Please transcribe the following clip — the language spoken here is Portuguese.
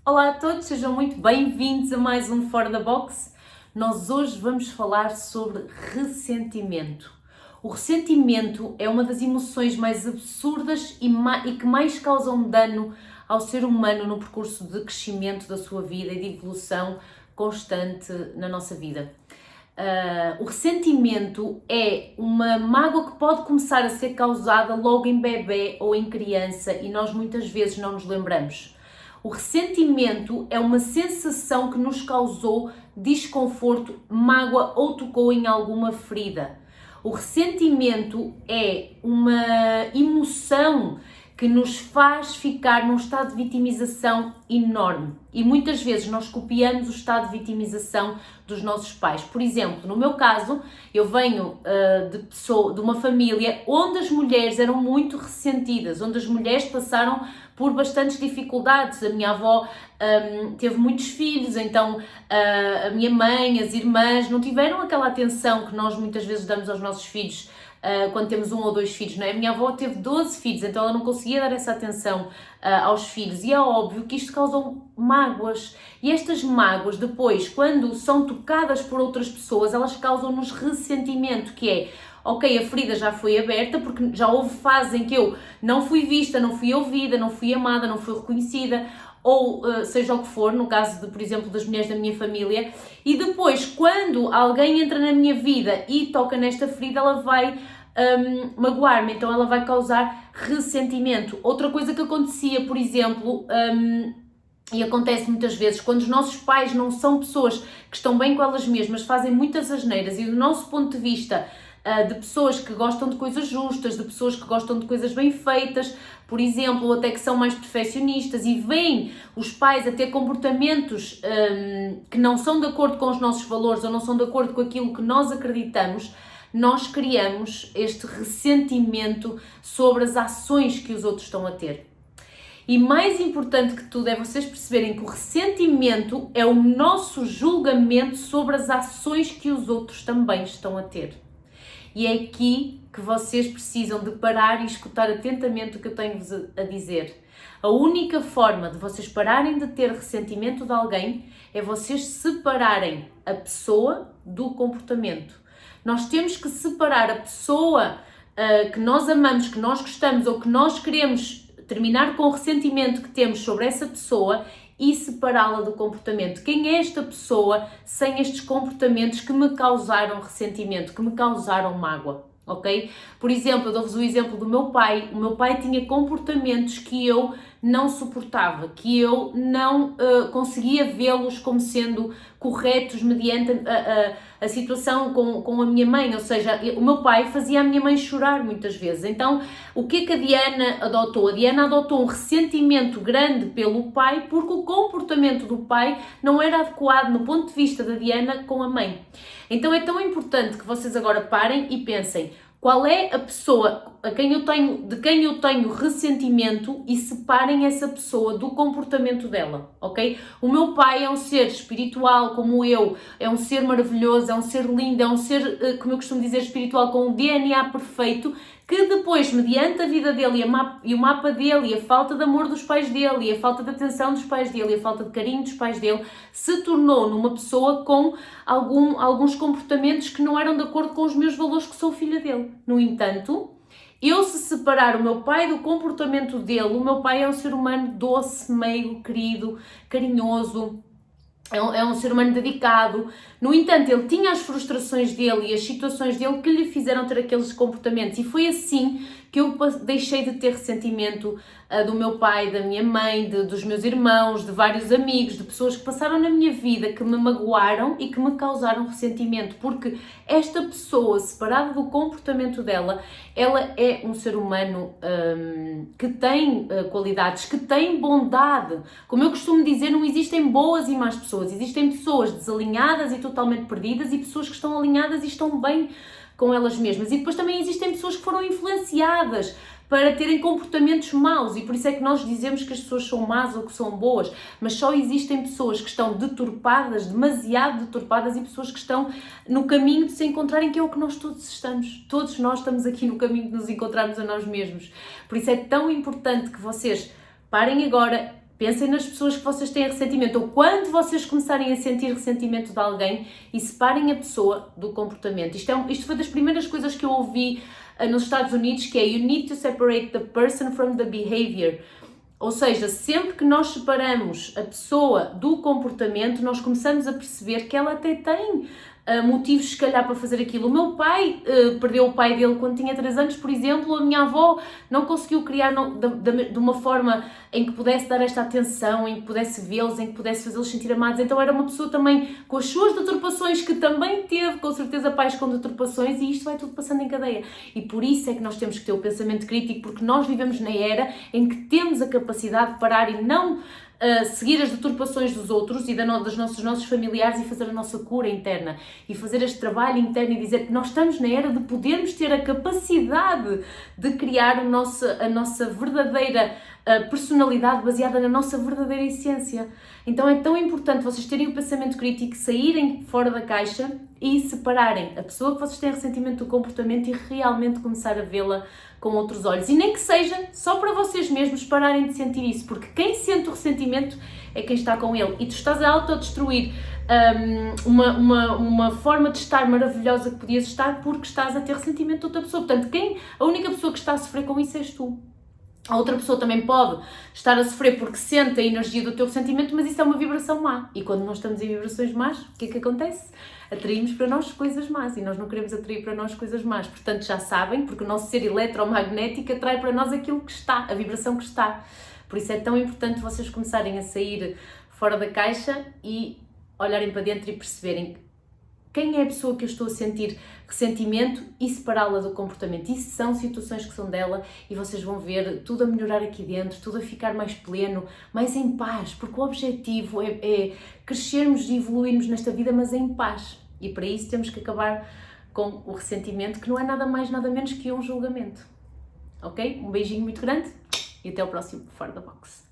Olá a todos, sejam muito bem-vindos a mais um Fora da Box. Nós hoje vamos falar sobre ressentimento. O ressentimento é uma das emoções mais absurdas e que mais causam dano ao ser humano no percurso de crescimento da sua vida e de evolução constante na nossa vida. O ressentimento é uma mágoa que pode começar a ser causada logo em bebê ou em criança e nós muitas vezes não nos lembramos. O ressentimento é uma sensação que nos causou desconforto, mágoa ou tocou em alguma ferida. O ressentimento é uma emoção que nos faz ficar num estado de vitimização enorme. E muitas vezes nós copiamos o estado de vitimização dos nossos pais. Por exemplo, no meu caso, eu venho de uma família onde as mulheres eram muito ressentidas, onde as mulheres passaram por bastantes dificuldades. A minha avó teve muitos filhos, então a minha mãe, as irmãs não tiveram aquela atenção que nós muitas vezes damos aos nossos filhos quando temos 1 ou 2 filhos, não é? A minha avó teve 12 filhos, então ela não conseguia dar essa atenção aos filhos e é óbvio que isto causou mágoas e estas mágoas depois, quando são tocadas por outras pessoas, elas causam-nos ressentimento, que é ok, a ferida já foi aberta porque já houve fases em que eu não fui vista, não fui ouvida, não fui amada, não fui reconhecida, ou seja o que for, no caso, por exemplo, das mulheres da minha família, e depois, quando alguém entra na minha vida e toca nesta ferida, ela vai magoar-me, então ela vai causar ressentimento. Outra coisa que acontecia, por exemplo, e acontece muitas vezes, quando os nossos pais não são pessoas que estão bem com elas mesmas, fazem muitas asneiras e do nosso ponto de vista de pessoas que gostam de coisas justas, de pessoas que gostam de coisas bem feitas, por exemplo, ou até que são mais perfeccionistas e veem os pais a ter comportamentos que não são de acordo com os nossos valores ou não são de acordo com aquilo que nós acreditamos, nós criamos este ressentimento sobre as ações que os outros estão a ter. E mais importante que tudo é vocês perceberem que o ressentimento é o nosso julgamento sobre as ações que os outros também estão a ter. E é aqui que vocês precisam de parar e escutar atentamente o que eu tenho-vos a dizer. A única forma de vocês pararem de ter ressentimento de alguém é vocês separarem a pessoa do comportamento. Nós temos que separar a pessoa que nós amamos, que nós gostamos ou que nós queremos terminar com o ressentimento que temos sobre essa pessoa e separá-la do comportamento. Quem é esta pessoa sem estes comportamentos que me causaram ressentimento, que me causaram mágoa, ok? Por exemplo, eu dou-vos o exemplo do meu pai. O meu pai tinha comportamentos que eu não suportava, que eu não conseguia vê-los como sendo corretos mediante a situação com a minha mãe, ou seja, o meu pai fazia a minha mãe chorar muitas vezes. Então, o que é que a Diana adotou? A Diana adotou um ressentimento grande pelo pai porque o comportamento do pai não era adequado no ponto de vista da Diana com a mãe. Então é tão importante que vocês agora parem e pensem qual é a pessoa de quem eu tenho ressentimento e separem essa pessoa do comportamento dela, ok? O meu pai é um ser espiritual como eu, é um ser maravilhoso, é um ser lindo, é um ser, como eu costumo dizer, espiritual com um DNA perfeito, que depois, mediante a vida dele e o mapa dele, e a falta de amor dos pais dele, e a falta de atenção dos pais dele, e a falta de carinho dos pais dele, se tornou numa pessoa com alguns comportamentos que não eram de acordo com os meus valores, que sou filha dele. No entanto, eu se separar o meu pai do comportamento dele, o meu pai é um ser humano doce, meigo, querido, carinhoso, é um ser humano dedicado. No entanto, ele tinha as frustrações dele e as situações dele que lhe fizeram ter aqueles comportamentos e foi assim que eu deixei de ter ressentimento do meu pai, da minha mãe, dos meus irmãos, de vários amigos, de pessoas que passaram na minha vida, que me magoaram e que me causaram ressentimento, porque esta pessoa, separada do comportamento dela, ela é um ser humano que tem qualidades, que tem bondade. Como eu costumo dizer, não existem boas e más pessoas, existem pessoas desalinhadas e totalmente perdidas e pessoas que estão alinhadas e estão bem com elas mesmas. E depois também existem pessoas que foram influenciadas para terem comportamentos maus e por isso é que nós dizemos que as pessoas são más ou que são boas, mas só existem pessoas que estão deturpadas, demasiado deturpadas e pessoas que estão no caminho de se encontrarem, que é o que nós todos estamos. Todos nós estamos aqui no caminho de nos encontrarmos a nós mesmos. Por isso é tão importante que vocês parem agora, Pensem nas pessoas que vocês têm ressentimento, ou quando vocês começarem a sentir ressentimento de alguém, e separem a pessoa do comportamento. Isto foi das primeiras coisas que eu ouvi nos Estados Unidos, que é "You need to separate the person from the behavior". Ou seja, sempre que nós separamos a pessoa do comportamento, nós começamos a perceber que ela até tem motivos, se calhar, para fazer aquilo. O meu pai perdeu o pai dele quando tinha 3 anos, por exemplo. A minha avó não conseguiu criar de uma forma em que pudesse dar esta atenção, em que pudesse vê-los, em que pudesse fazê-los sentir amados. Então era uma pessoa também com as suas deturpações, que também teve, com certeza, pais com deturpações, e isto vai tudo passando em cadeia. E por isso é que nós temos que ter o pensamento crítico, porque nós vivemos na era em que temos a capacidade de parar e não seguir as deturpações dos outros e dos nossos familiares e fazer a nossa cura interna e fazer este trabalho interno e dizer que nós estamos na era de podermos ter a capacidade de criar a nossa verdadeira personalidade baseada na nossa verdadeira essência. Então é tão importante vocês terem o pensamento crítico, saírem fora da caixa e separarem a pessoa que vocês têm ressentimento do comportamento e realmente começar a vê-la com outros olhos. E nem que seja só para vocês mesmos pararem de sentir isso, porque quem sente o ressentimento é quem está com ele. E tu estás a autodestruir uma forma de estar maravilhosa que podias estar porque estás a ter ressentimento de outra pessoa. Portanto, a única pessoa que está a sofrer com isso és tu. A outra pessoa também pode estar a sofrer porque sente a energia do teu ressentimento, mas isso é uma vibração má. E quando nós estamos em vibrações más, o que é que acontece? Atraímos para nós coisas más e nós não queremos atrair para nós coisas más. Portanto, já sabem, porque o nosso ser eletromagnético atrai para nós aquilo que está, a vibração que está. Por isso é tão importante vocês começarem a sair fora da caixa e olharem para dentro e perceberem quem é a pessoa que eu estou a sentir ressentimento e separá-la do comportamento. Isso são situações que são dela e vocês vão ver tudo a melhorar aqui dentro, tudo a ficar mais pleno, mais em paz, porque o objetivo é crescermos e evoluirmos nesta vida, mas em paz. E para isso temos que acabar com o ressentimento, que não é nada mais, nada menos que um julgamento. Ok? Um beijinho muito grande e até o próximo Fora da Box.